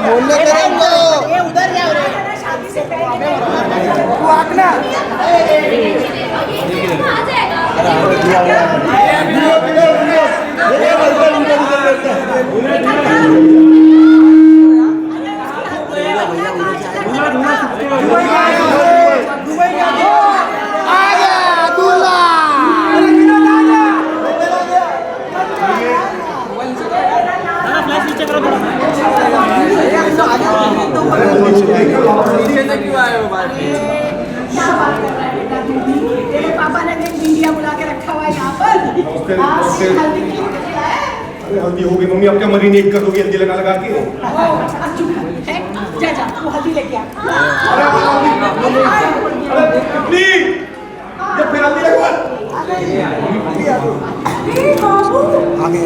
बोलने करे उनको। ये उधर जाओ रे। शादी से पहले तू आगना। पापा ने इंडिया बुला के रखा हुआ है यहाँ पर। हल्दी हो गई मम्मी, अब क्या मरीनेट कर दोगी हल्दी लगा लगा के? जा जा तू हल्दी लेके आ। प्लीज जब फिर हल्दी लगवा आगे आगे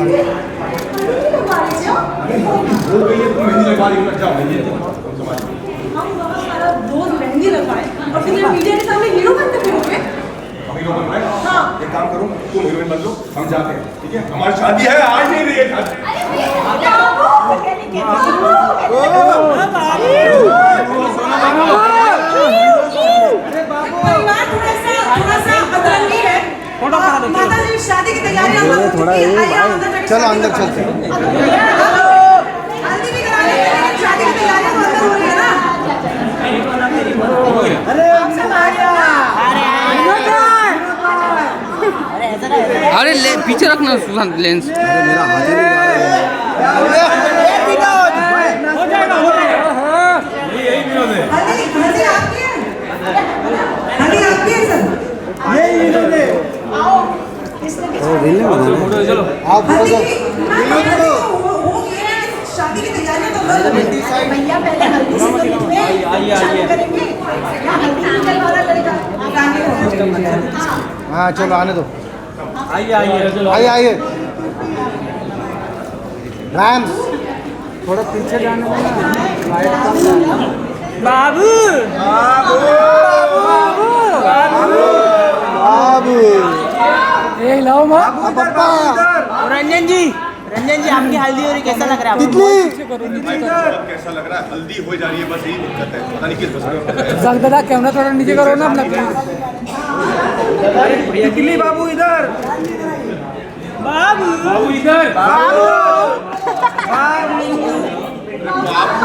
बोल गई है तुम मेहंदी लगवा रही हो, जाओ मेहंदी हम बहुत सारा रोज मेहंदी लगवाए और फिर मीडिया के सामने हीरो बनते फिरोगे। हीरो बन रहा है? हाँ। एक काम करो, तुम हीरोइन बन लो, हम जाते हैं, ठीक है? हमारी शादी है, आज नहीं रही है शादी। माता जी शादी की तैयारियां चलो अंदर चलते हैं। हल्दी भी कराने के लिए शादी की तैयारियां तो अंदर हो रही है ना। अरे ले पीछे रखना सुशांत लेंस। मेरा हाजिर शादी की तैयारियां तो भैया पहले हल्दी से करेंगे। हाँ चलो आने दो। आइए आइए रैम्स थोड़ा पीछे जाने दो ना। बाबू बाबू ये लाओ माँ। पापा रंजन जी आपकी हल्दी हो रही, कैसा लग रहा है आपको? कैसा लग रहा है? हल्दी हो जा रही है, बस यही दिक्कत है, पता नहीं किस बस दादा कैमरा थोड़ा नीचे करो ना अपना। तितली बाबू इधर, बाबू इधर, बाबू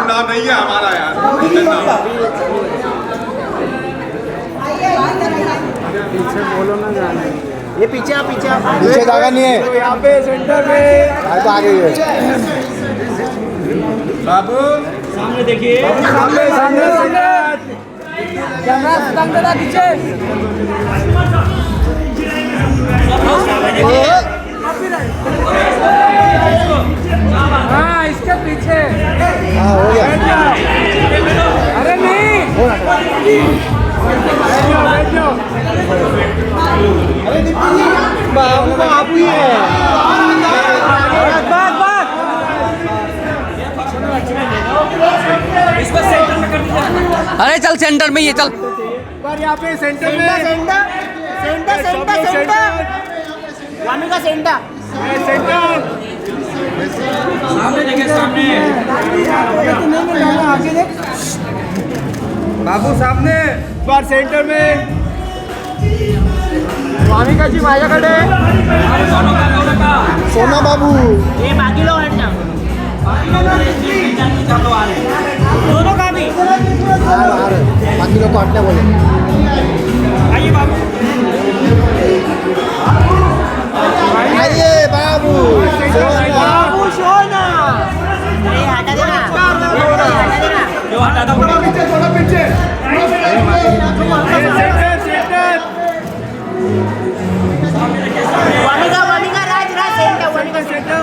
नाम नहीं है हमारा यार। पीछे बोलो ना जाने। ये पीछे पीछे जगह नहीं है यहाँ पे सेंटर में। तो आगे बाबू सामने देखिए, सामने कैमरा दादा पीछे। हाँ इसके पीछे। हाँ हो गया। अरे नहीं बाबू बाबू ही है। अरे चल सेंटर में, ये चल यहाँ पे सेंटर में। वामी का सेंटर। सामने देखिए, सामने आगे देख। बाबू सामने, बार सेंटर में। स्वामी जी माझ्याकडे सोना बाबू ये बाकी लोग हट जाओ। दोनों का भी। बाकी लोग को हटने बोले। आइए बाबू। आइए बाबू बाबू सोना। ये हटा देना। जो हटा दो, थोड़ा पीछे, थोड़ा पीछे। वानिका राज सेंटर, वानिका सेंटर।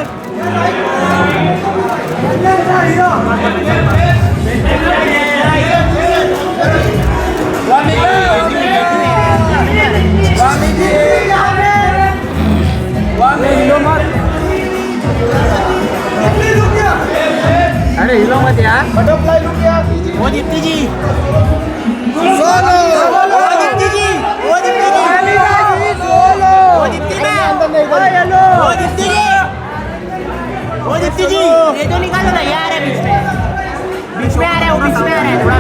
अरे हिलो मत यार। बटरफ्लाई लुक क्या? वो दीप्ति जी। सोलो वो दीप्ति जी। वो दीप्ति जी। वो दीप्ति जी। वो दीप्ति जी। वो दीप्ति जी। ये तो निकालो ना यार है बीच में। बीच में आ रहा है, वो बीच में आ रहा है थोड़ा।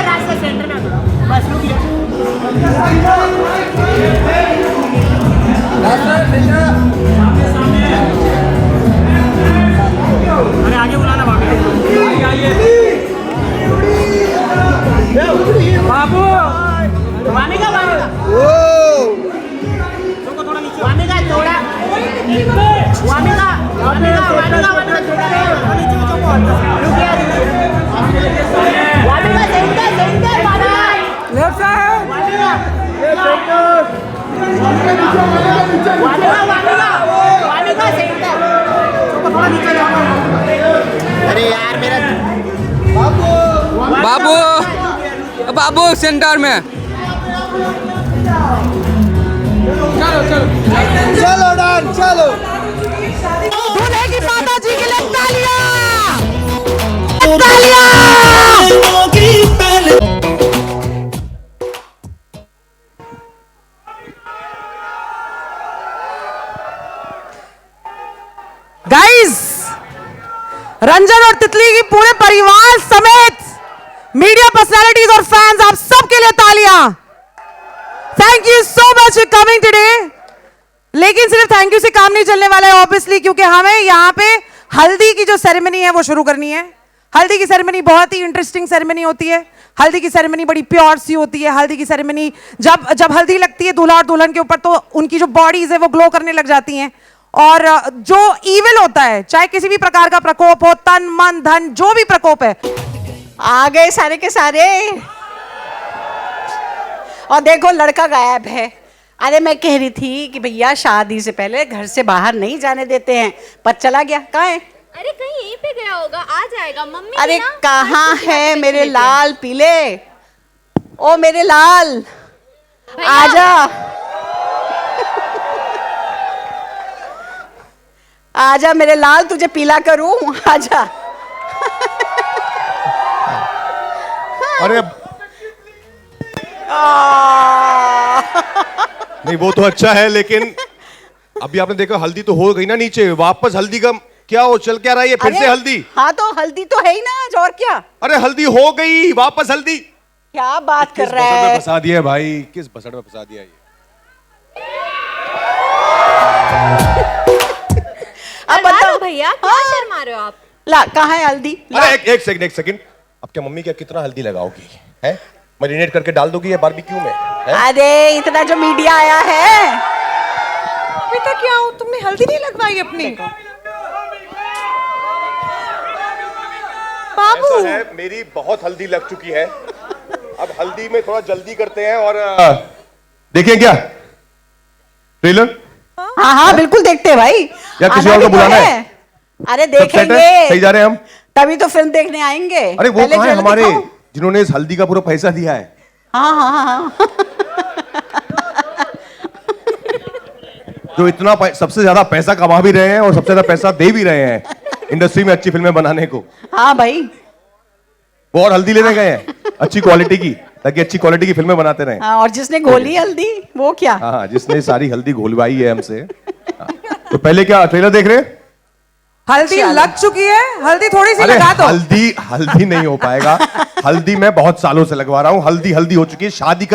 रास्ता सेंटर में बस रुक जा। अरे आगे बुलाना बाबू। वामिका थोड़ा वामिका अरे यार मेरा बाबू बाबू सेंटर में। चलो डन चलो। दूल्हे की माता जी के लिए तालियां। गाइस, रंजन और तितली की पूरे परिवार समेत मीडिया पर्सनालिटीज और फैंस, आप सबके लिए तालियां। Thank you so much for coming today. लेकिन सिर्फ थैंक यू से काम नहीं चलने वाला है ऑब्वियसली, क्योंकि हमें यहाँ पे हल्दी की जो सेरेमनी है वो शुरू करनी है। हल्दी की सेरेमनी बहुत ही इंटरेस्टिंग सेरेमनी होती है। हल्दी की सेरेमनी बड़ी प्योर सी होती है। हल्दी की सेरेमनी जब हल्दी लगती है दूल्हा और दुल्हन के ऊपर, तो उनकी जो बॉडीज है वो ग्लो करने लग जाती हैं। और जो ईविल होता है, चाहे किसी भी प्रकार का प्रकोप हो, तन मन धन जो भी प्रकोप है, आ गए सारे के सारे। और देखो लड़का गायब है। अरे मैं कह रही थी कि भैया शादी से पहले घर से बाहर नहीं जाने देते हैं, पर चला गया। कहाँ है? अरे कहीं यहीं पे गया होगा, आ जाएगा मम्मी। अरे कहाँ है मेरे लाल पीले? ओ मेरे लाल, आजा आजा मेरे लाल, तुझे पीला करूं, आजा। अरे नहीं वो तो अच्छा है, लेकिन अभी आपने देखा हल्दी तो हो गई ना नीचे, वापस हल्दी का क्या हो, चल क्या रहा है ये फिर से हल्दी? हाँ तो हल्दी तो है ही ना, आज और क्या? अरे हल्दी हो गई, वापस हल्दी। क्या बात कर रहा है? है? फंसा दिया भाई, किस बसड़ में फंसा दिया ये। अब बताओ भैया, क्या शर्मा रहे हो आप? ला कहाँ है हल्दी? अरे एक सेकंड, अब क्या मम्मी क्या कितना हल्दी लगाओगी? है मैरिनेट करके डाल दोगी या बारबेक्यू में? अरे इतना जो मीडिया आया है। अभी तक क्या हो, तुमने हल्दी नहीं लगवाई अपनी? बाबू ऐसा है, मेरी बहुत हल्दी लग चुकी है, अब हल्दी में थोड़ा जल्दी करते हैं। और देखिए क्या ट्रेलर? हाँ हाँ बिल्कुल देखते हैं भाई। या किसी और को बुलाना है? अरे देखेंगे, सही जा रहे हैं हम, तभी तो फिल्म देखने आएंगे। अरे वो कहाँ है हमारे जिन्होंने इस हल्दी का पूरा पैसा दिया है? हाँ हाँ हाँ जो इतना सबसे ज्यादा पैसा कमा भी रहे हैं और सबसे ज्यादा पैसा दे भी रहे हैं इंडस्ट्री में अच्छी फिल्में बनाने को। हाँ भाई, वो और हल्दी लेने गए हैं अच्छी क्वालिटी की, ताकि अच्छी क्वालिटी की फिल्में बनाते रहें। हाँ, और जिसने घोली हल्दी वो क्या? हाँ, जिसने सारी हल्दी घोलवाई है हमसे। तो पहले क्या ट्रेलर देख रहे हैं? हल्दी लग चुकी है, हल्दी थोड़ी सी अरे लगा दो। हल्दी नहीं हो पाएगा। हल्दी मैं बहुत सालों से लगवा रहा हूँ, हल्दी हो चुकी है। शादी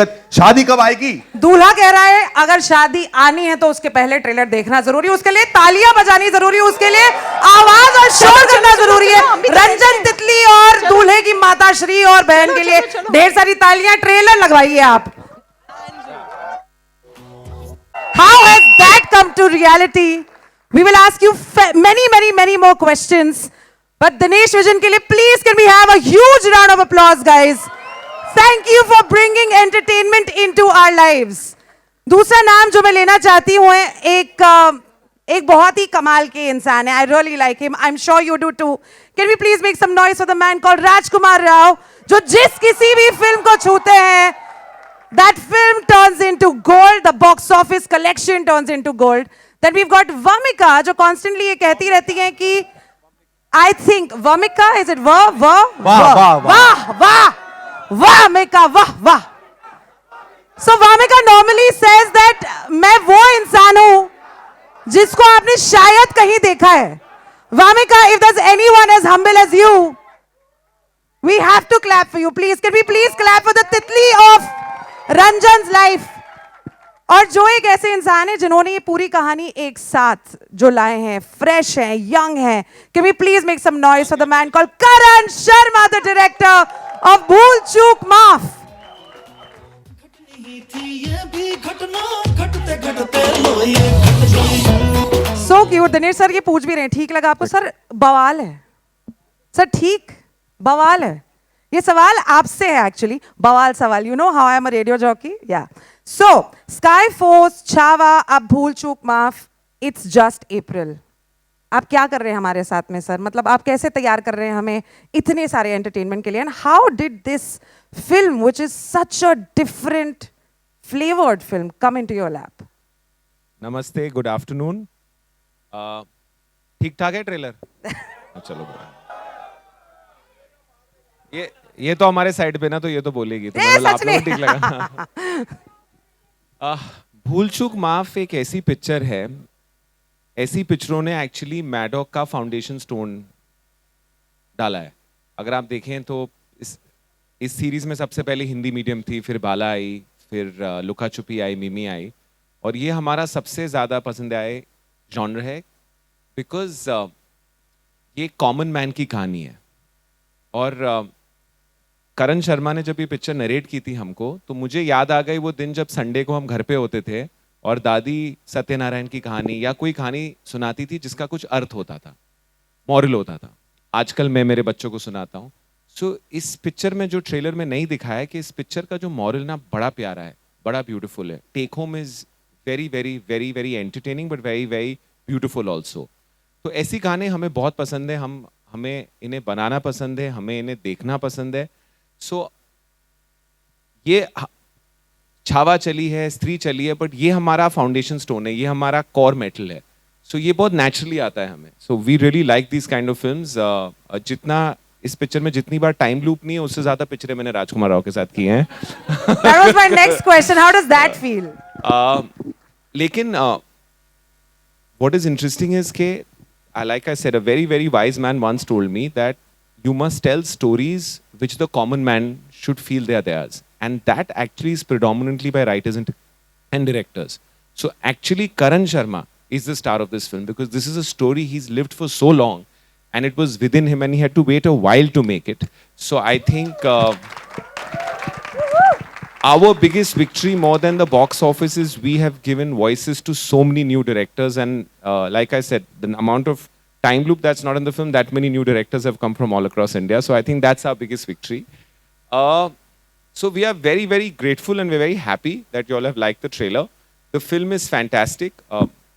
कब आएगी? दूल्हा कह रहा है अगर शादी आनी है तो उसके पहले ट्रेलर देखना जरूरी है, उसके लिए तालियां बजानी जरूरी है, उसके लिए आवाज और शोर करना जरूरी है। रंजन तितली और दूल्हे की माता श्री और बहन के लिए ढेर सारी तालियां। ट्रेलर लगवाइए आप। How has that come to reality? We will ask you many more questions. But Dinesh Vision के लिए please can we have a huge round of applause, guys? Thank you for bringing entertainment into our lives. दूसरा नाम जो मैं लेना चाहती हूँ एक बहुत ही कमाल के इंसान है. I really like him. I'm sure you do too. Can we please make some noise for the man called Rajkumar Rao, जो जिस किसी भी फिल्म को छूते हैं, that film turns into gold. The box office collection turns into gold. Then we've got Vamika, जो constantly ये कहती रहती हैं कि I think Vamika, is it वाह Vamika, वाह. So Vamika normally says that मैं वो इंसान हूं जिसको आपने शायद कहीं देखा है. Vamika, if there's anyone as humble as you, we have to clap for you. Please, can we please clap for the Titli of Ranjan's life? और जो एक ऐसे इंसान है जिन्होंने ये पूरी कहानी एक साथ जो लाए हैं, फ्रेश हैं, यंग हैं. Can we please make some noise for the man called Karan Sharma, the director of Bhool Chook Maaf? So cute. Dinesh sir ये पूछ भी रहे हैं, ठीक लगा आपको? सर बवाल है सर, ठीक बवाल है. ये सवाल आपसे है एक्चुअली, बवाल सवाल. You know how I am a radio jockey. या सो स्काई फोर्स, छावा, अब भूल चूक माफ, इट्स जस्ट अप्रैल. आप क्या कर रहे हैं हमारे साथ में सर? मतलब आप कैसे तैयार कर रहे हैं हमें इतने सारे एंटरटेनमेंट के लिए? And how did this film which is such a different flavoured film come into your lap? नमस्ते, गुड आफ्टरनून. ठीक ठाक है ट्रेलर? चलो ये तो हमारे साइड पे ना, तो ये तो बोलेगी, तो मतलब आप लोगों को ठीक लगा. भूल चूक माफ एक ऐसी पिक्चर है, ऐसी पिक्चरों ने एक्चुअली मैडॉक का फाउंडेशन स्टोन डाला है. अगर आप देखें तो इस सीरीज में सबसे पहले हिंदी मीडियम थी, फिर बाला आई, फिर लुका छुपी आई, मिमी आई, और ये हमारा सबसे ज़्यादा पसंद आए जॉनर है बिकॉज ये कॉमन मैन की कहानी है. और करण शर्मा ने जब ये पिक्चर नरेट की थी हमको, तो मुझे याद आ गई वो दिन जब संडे को हम घर पे होते थे और दादी सत्यनारायण की कहानी या कोई कहानी सुनाती थी जिसका कुछ अर्थ होता था, मॉरल होता था. आजकल मैं मेरे बच्चों को सुनाता हूँ. सो इस पिक्चर में जो ट्रेलर में नहीं दिखाया है कि इस पिक्चर का जो मॉरल ना बड़ा प्यारा है, बड़ा ब्यूटीफुल है. Take home is very very very very entertaining but very very beautiful also. तो ऐसी कहानी हमें बहुत पसंद है, हमें इन्हें बनाना पसंद है, हमें इन्हें देखना पसंद है. सो ये छावा चली है, स्त्री चली है, बट ये हमारा फाउंडेशन स्टोन है, ये हमारा कोर मेटल है. सो ये बहुत नेचुरली आता है हमें. So we really like this kind of films. जितना इस पिक्चर में जितनी बार टाइम लूप नहीं है, उससे ज्यादा पिक्चरें मैंने राजकुमार राव के साथ की हैं. That was my next question. How does that feel? लेकिन what is interesting is कि like I said, a very very wise man once told me that you must tell stories which the common man should feel they are theirs, and that actually is predominantly by writers and directors. So actually Karan Sharma is the star of this film because this is a story he's lived for so long and it was within him and he had to wait a while to make it. So I think our biggest victory more than the box office is we have given voices to so many new directors, and like I said, the amount of time loop that's not in the film, that many new directors have come from all across India. So I think that's our biggest victory. So we are very, very grateful and we're very happy that you all have liked the trailer. The film is fantastic.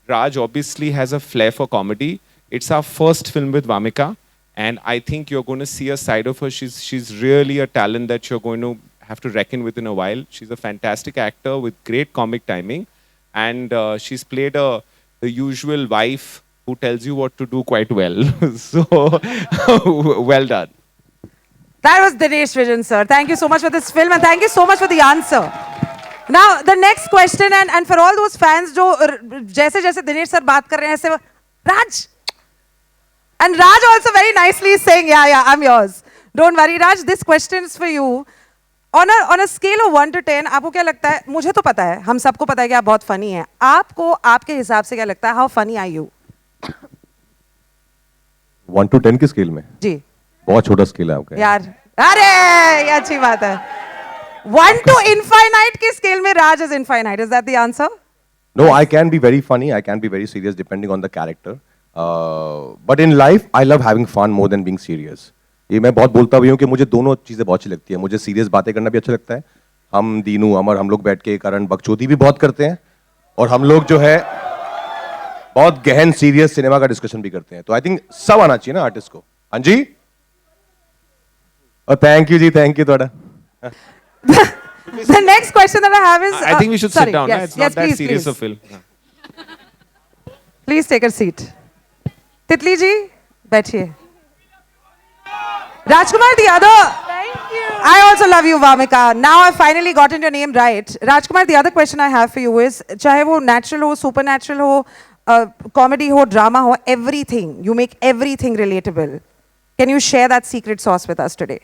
Raj obviously has a flair for comedy. It's our first film with Vamika, and I think you're going to see a side of her. She's really a talent that you're going to have to reckon with in a while. She's a fantastic actor with great comic timing, and she's played the usual wife who tells you what to do quite well. So, well done. That was Dinesh Vijan, sir. Thank you so much for this film and thank you so much for the answer. Now, the next question, and for all those fans जो जैसे Dinesh sir बात कर रहे हैं ऐसे Raj, and Raj also very nicely is saying, yeah, I'm yours. Don't worry, Raj. This question is for you. On a scale of 1 to 10, आपको क्या लगता है? मुझे तो पता है, हम सबको पता है कि आप बहुत funny हैं. आपको आपके हिसाब से क्या लगता है? How funny are you? 1 to 10 की स्केल में? जी. बहुत छोटा स्केल है आपका. यार, अरे ये अच्छी बात है. 1 to infinite की स्केल में Raj is infinite. Is that the answer? No, I can be very funny. I can be very serious depending on the character. But in life, I love having fun more than being serious. ये मैं बहुत बोलता भी हूँ कि मुझे दोनों चीज़ें बहुत अच्छी लगती है. मुझे सीरियस बातें करना भी अच्छा लगता है. हम दीनू अमर हम लोग बैठ के करण बकचोदी भी बहुत करते हैं और हम लोग जो है बहुत गहन सीरियस सिनेमा का डिस्कशन भी करते हैं. तो आई थिंक सब आना चाहिए ना आर्टिस्ट को. हाँ जी. और थैंक यू जी, थैंक यू थोड़ा. The next question that I have is... I think we should sit down. Yes, It's not that serious a film. Please take a seat. Titli ji, बैठिए. Rajkumar, the other... Thank you. I also love you, Vamika. Now I've finally gotten your name right. Rajkumar, the other question I have for you is, चाहे वो natural हो, supernatural हो, comedy हो, drama हो, everything. You make everything relatable. Can you share that secret sauce with us today?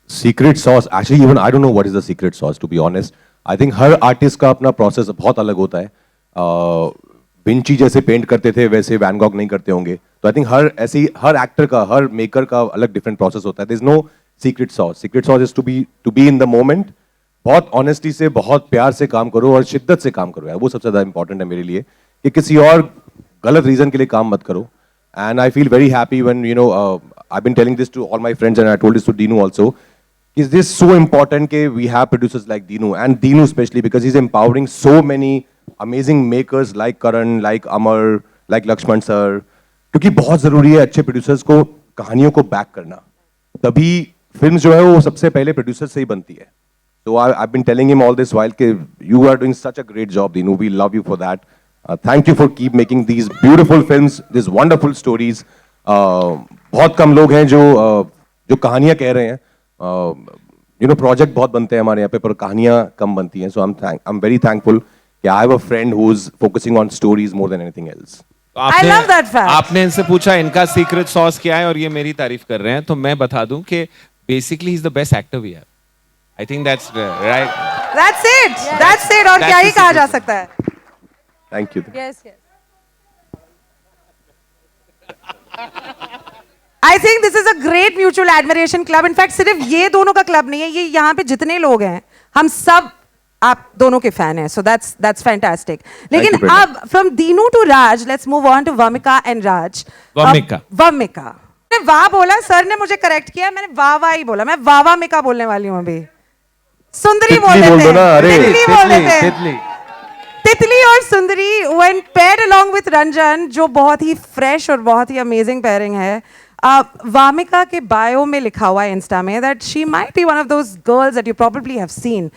Secret sauce actually even I don't know what is the secret sauce to be honest I think हर artist का अपना process बहुत अलग होता है Vinci जैसे paint करते थे वैसे वैन गॉग नहीं करते होंगे तो आई थिंक हर एक्टर का हर मेकर का अलग डिफरेंट प्रोसेस होता है there is no secret sauce is to be in the moment बहुत ऑनेस्टी से बहुत प्यार से काम करो और शिद्दत से काम करो यार वो सबसे ज्यादा इंपॉर्टेंट है मेरे लिए कि किसी और गलत रीजन के लिए काम मत करो and I feel very happy when you know I been telling this to all my friends and I told this to Dinu also. Is this so important that we have producers like Dinu and Dinu especially because he's empowering so many amazing makers like Karan, like Amar, like Lakshman sir. क्योंकि बहुत जरूरी है अच्छे producers को कहानियों को back करना. तभी फिल्म जो है वो सबसे पहले producer से ही बनती है. So I've been telling him all this while कि you are doing such a great job, Dinu. We love you for that. Thank you for keep making these beautiful films, these wonderful stories. बहुत कम लोग हैं जो कहानियाँ कह रहे हैं. You know project बहुत बनते हैं हमारे यहाँ पे पर कहानियां कम बनती हैं सो आई एम वेरी थैंकफुल कि I have a friend who is focusing on stories more than anything else I love that fact. आपने इनसे पूछा इनका सीक्रेट सॉस क्या है और ये मेरी तारीफ कर रहे हैं तो मैं बता दूं कि basically he is the best actor we have I think that's right That's it. That's it. और That's क्या ही the कहा secret जा sauce. सकता है? Thank you Yes, yes. I think this is a great mutual admiration club. In fact, सिर्फ ये दोनों का क्लब नहीं है, ये यहाँ पे जितने लोग हैं, हम सब आप दोनों के फैन हैं. So that's fantastic. लेकिन you, Prerna. अब from Dinu to Raj, let's move on to Vamika and Raj. Vamika. Vamika. मैंने वाह बोला, सर ने मुझे करेक्ट किया, मैंने वाह ही बोला, मैं वाह मिका बोलने वाली हूँ अभी. सुंदरी बोल तितली बोल देते दो ना, हैं. अरे, तितली बोल देते हैं. तितली तितली और सुंदरी when paired along with Ranjan जो बहुत ही फ्रेश और बहुत ही अमेजिंग पेयरिंग है. वामिका के बायो में लिखा हुआ है इंस्टा में that she might be one of those girls that you probably have seen.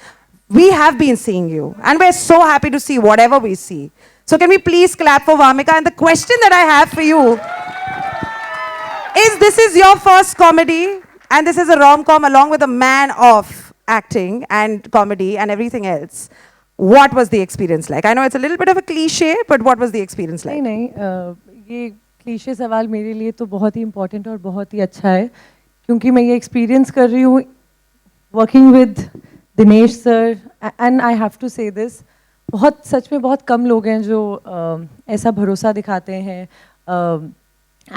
We have been seeing you and we're so happy to see whatever we see. So can we please clap for Vamika? And the question that I have for you is this is your first comedy and this is a rom-com along with a man of acting and comedy and everything else. What was the experience like? I know it's a little bit of a cliche, but what was the experience like? नहीं ये cliché सवाल मेरे लिए तो बहुत ही important और बहुत ही अच्छा है क्योंकि मैं ये एक्सपीरियंस कर रही हूँ working with Dinesh sir and I have to say this बहुत सच में बहुत कम लोग हैं जो ऐसा भरोसा दिखाते हैं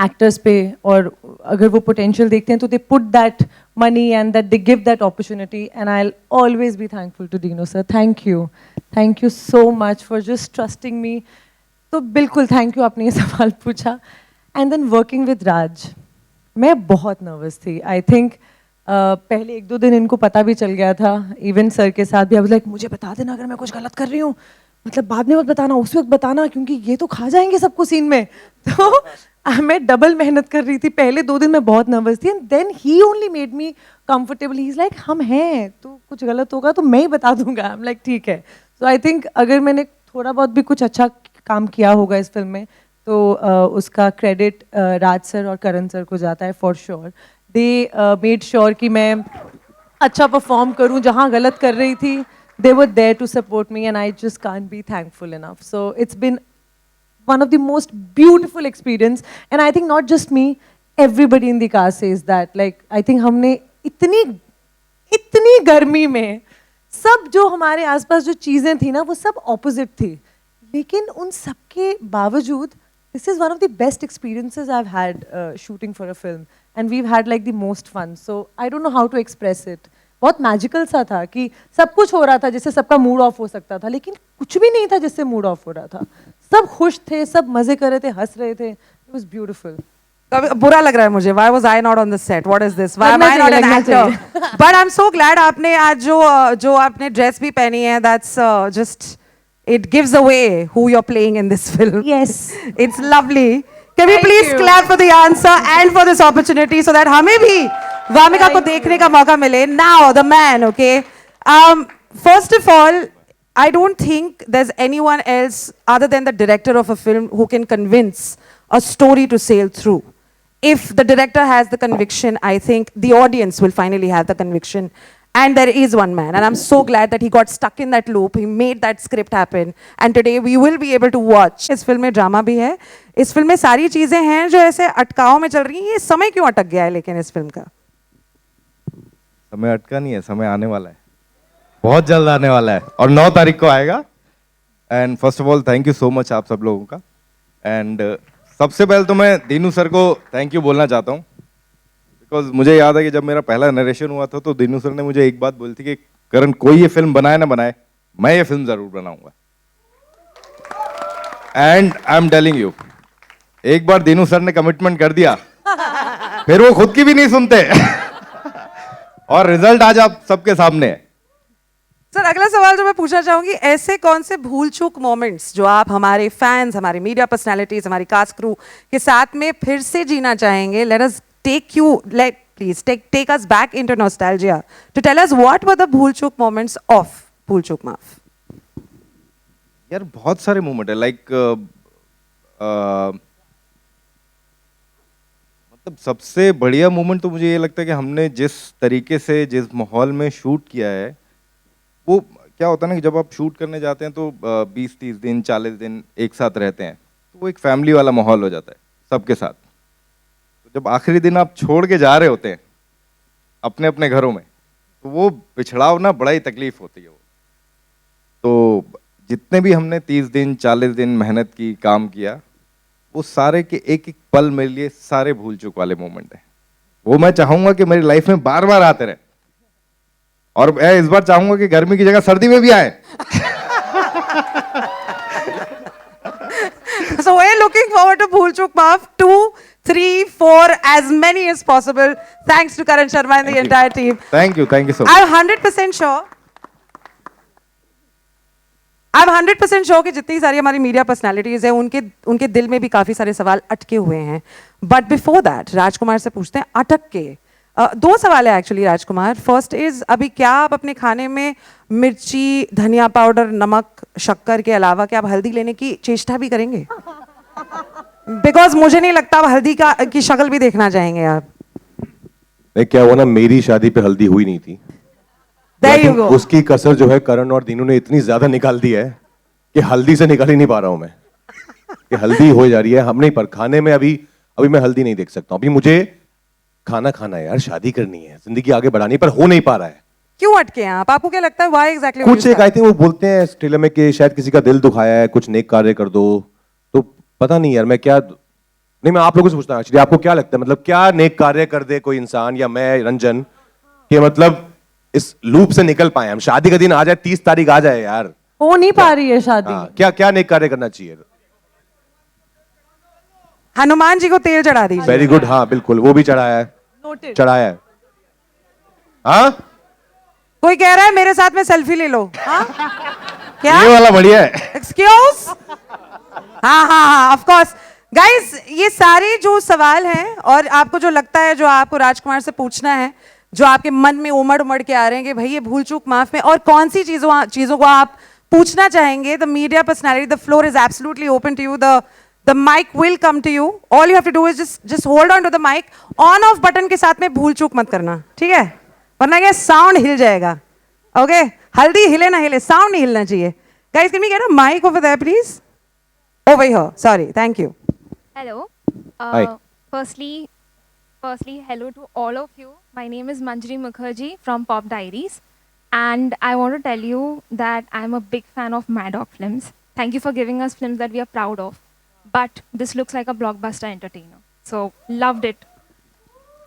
एक्टर्स पे और अगर वो पोटेंशियल देखते हैं तो they put that money and that they give that opportunity and I'll always be thankful to Dino sir. Thank you so much for just trusting me. तो बिल्कुल thank you आपने ये सवाल पूछा. And then working with Raj, मैं बहुत nervous थी. I think पहले 1-2 दिन इनको पता भी चल गया था. Even सर के साथ भी I was like मुझे बता देना अगर मैं कुछ गलत कर रही हूँ. मतलब बाद में मत बताना उस वक्त बताना क्योंकि ये तो खा जाएंगे सबको सीन में. तो मैं डबल मेहनत कर रही थी. पहले 2 दिन मैं बहुत नर्वस थी and then he only made me comfortable. He is like हम हैं तो कुछ गलत होगा तो मैं ही बता दूंगा. आई एम लाइक ठीक है. सो आई थिंक अगर मैंने थोड़ा बहुत भी कुछ अच्छा काम किया होगा इस फिल्म में तो उसका क्रेडिट राज सर और करण सर को जाता है for sure. They made sure कि मैं अच्छा परफॉर्म करूं. जहाँ गलत कर रही थी they were there to support me and I just can't be thankful enough. So it's been one of the most beautiful experience and I think not just me, everybody in the cast says that. Like I think हमने इतनी गर्मी में सब जो हमारे आसपास जो चीजें थी ना वो सब opposite थी लेकिन उन सब के बावजूद this is one of the best experiences I've had shooting for a film and we've had like the most fun. So I don't know how to express it. बहुत मैजिकल सा था कि सब कुछ हो रहा था जिससे सबका मूड ऑफ हो सकता था लेकिन कुछ भी नहीं था जिससे मूड ऑफ हो रहा था. सब खुश थे सब मजे कर रहे थे हंस रहे थे. It was beautiful. बुरा लग रहा है मुझे. Why was I not on the set? What is this? Why am I not an actor? But I'm so glad आपने आज जो आपने ड्रेस भी पहनी है. That's just it gives away who you're playing in this film. Yes. It's lovely. Can we please clap for the answer and for this opportunity so that हमें भी वामिका को देखने का मौका मिले. Now the man, okay. First of all, I don't think there's anyone else other than the director of a film who can convince a story to sail through. if the director has the conviction, I think the audience will finally have the conviction. And there is one man, and I'm so glad that he got stuck in that loop. He made that script happen, and today we will be able to watch. इस film में drama भी है, इस film में सारी चीजें हैं जो ऐसे अटकाव में चल रही हैं. ये समय क्यों अटक गया है लेकिन इस फिल्म का? समय अटका नहीं है, समय आने वाला है, बहुत जल्द आने वाला है और 9 तारीख को आएगा. And first of all thank you so much आप सब लोगों का. एंड सबसे पहले तो मैं दीनू सर को थैंक यू बोलना चाहता हूँ, बिकॉज मुझे याद है कि जब मेरा पहला नरेशन हुआ था तो दीनू सर ने मुझे एक बात बोली थी कि करण कोई ये फिल्म बनाए ना बनाए, मैं ये फिल्म जरूर बनाऊंगा. And I am telling you, एक बार दीनू सर ने कमिटमेंट कर दिया फिर वो खुद की भी नहीं सुनते और रिजल्ट आज आप सबके सामने है. सर अगला सवाल जो मैं पूछना चाहूंगी, ऐसे कौन से भूल चूक मोमेंट्स जो आप हमारे फैंस, हमारे मीडिया पर्सनालिटीज, हमारी कास्ट क्रू के साथ में फिर से जीना चाहेंगे? Let us take you, let please take us back into nostalgia to tell us what were the भूल चूक मोमेंट्स ऑफ भूल चूक माफ. यार बहुत सारे मोमेंट है, लाइक मतलब सबसे बढ़िया मोमेंट तो मुझे ये लगता है कि हमने जिस तरीके से जिस माहौल में शूट किया है, वो क्या होता है ना कि जब आप शूट करने जाते हैं तो 20-30 दिन 40 दिन एक साथ रहते हैं तो वो एक फैमिली वाला माहौल हो जाता है सबके साथ. तो जब आखिरी दिन आप छोड़ के जा रहे होते हैं अपने अपने घरों में, तो वो पिछड़ाव ना बड़ा ही तकलीफ होती है. वो तो जितने भी हमने 30 दिन 40 दिन मेहनत की, काम किया, वो सारे के एक एक पल मेरे लिए सारे भूल चूक वाले मोमेंट हैं. वो मैं चाहूंगा कि मेरी लाइफ में बार बार आते रहे, और मैं इस बार चाहूंगा कि गर्मी की जगह सर्दी में भी आए. So we're looking forward to Bhool Chook Maaf 2, 3, 4, as many as possible. Thanks to Karan Sharma and the entire team. Thank you so much. I'm 100% sure. I'm 100% sure कि जितनी सारी हमारी मीडिया पर्सनालिटीज है उनके दिल में भी काफी सारे सवाल अटके हुए हैं. बट बिफोर दैट राजकुमार से पूछते हैं अटक के. 2 सवाल है एक्चुअली राजकुमार. फर्स्ट इज, अभी क्या आप अपने खाने में मिर्ची, धनिया पाउडर, नमक, शक्कर के अलावा क्या आप हल्दी लेने की चेष्टा भी करेंगे? बिकॉज मुझे नहीं लगता आप हल्दी की शक्ल भी देखना चाहेंगे आप. नहीं, क्या हुआ ना, मेरी शादी पे हल्दी हुई नहीं थी. There you go. उसकी कसर जो है करण और दीनू ने इतनी ज्यादा निकाल दी है कि हल्दी से निकाल ही नहीं पा रहा हूं मैं, कि हल्दी हो जा रही है. हम नहीं, पर खाने में अभी मैं हल्दी नहीं देख सकता हूं. अभी मुझे खाना खाना है यार, शादी करनी है, जिंदगी आगे बढ़ानी, पर हो नहीं पा रहा है. क्यों अटके हैं आप? आपको क्या लगता है व्हाई एग्जैक्टली? कुछ एक आई थिंक वो बोलते हैं ट्रेलर में कि शायद किसी का दिल दुखाया है, कुछ नेक कार्य कर दो. तो पता नहीं यार, मैं क्या, नहीं मैं आप लोगों से पूछता हूँ एक्चुअली, आपको क्या लगता है, मतलब क्या नेक कार्य कर दे कोई इंसान या मैं रंजन, कि मतलब इस लूप से निकल पाए हम? शादी का दिन आ जाए, 30 तारीख आ जाए यार, हो नहीं पा रही है शादी. क्या क्या नेक कार्य करना चाहिए? हनुमान जी को तेल चढ़ा दीजिए. वेरी गुड, हाँ बिल्कुल, वो भी चढ़ाया है. Noted. चढ़ाया है. हाँ, कोई कह रहा है मेरे साथ में सेल्फी ले लो. हाँ क्या? ये वाला बढ़िया है. एक्सक्यूज? हाँ ऑफ कोर्स. गाइस, ये सारे जो सवाल हैं और आपको जो लगता है, जो आपको राजकुमार से पूछना है, जो आपके मन में उमड़ के आ रहे हैं कि भाई ये भूल चूक माफ में और कौन सी चीजों को आप पूछना चाहेंगे, the media personality, the floor is absolutely open to you. The mic will come to you. All you have to do is just hold on to the mic. On off button के साथ में भूल चूक मत करना, ठीक है? वरना क्या साउंड हिल जाएगा. ओके, हल्दी हिले ना हिले, साउंड नहीं हिलना चाहिए. Guys, can we get a mic over there, please? Over here. Sorry. Thank you. Hello. Hi. Firstly, hello to all of you. My name is Manjari Mukherjee from Pop Diaries, and I want to tell you that I'm a big fan of Maddock films. Thank you for giving us films that we are proud of. But this looks like a blockbuster entertainer. So, loved it.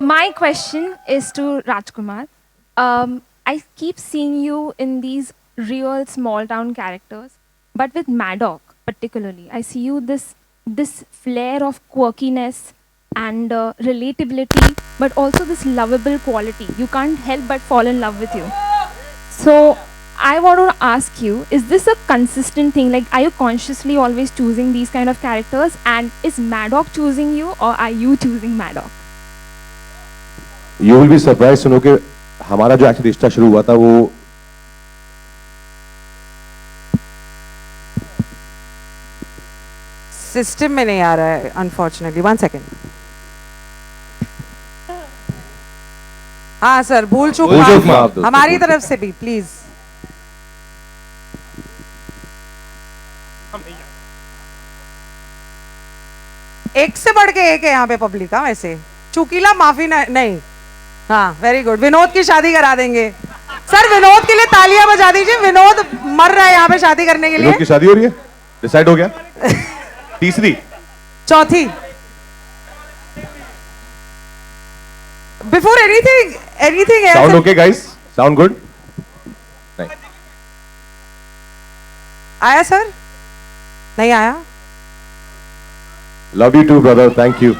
My question is to Rajkumar. I keep seeing you in these real small town characters, but with Maddock particularly, I see you this flair of quirkiness and relatability, but also this lovable quality. You can't help but fall in love with you. So, I want to ask you, is this a consistent thing? Like, are you consciously always choosing these kind of characters? And is Maddock choosing you, or are you choosing Maddock? You will be surprised सुनो कि हमारा जो actually रिश्ता शुरू हुआ था वो system में नहीं आ रहा है, अनफॉर्चुनेटली. 1 second. हाँ सर, भूल चूक भूल चूक माफ माफ दोस्तों, हमारी भूल तरफ से भी प्लीज। एक से बढ़ के एक है यहाँ पे पब्लिक। हाँ वैसे चुकीला माफी नहीं। हाँ वेरी गुड, विनोद की शादी करा देंगे सर। विनोद के लिए तालियां बजा दीजिए, विनोद मर रहा है यहाँ पे शादी करने के लिए। विनोद की शादी हो रही है, डिसाइड हो गया। तीसरी चौथी, before anything sound okay guys, sound good. नहीं आया सर, नहीं आया। Love you too brother, thank you.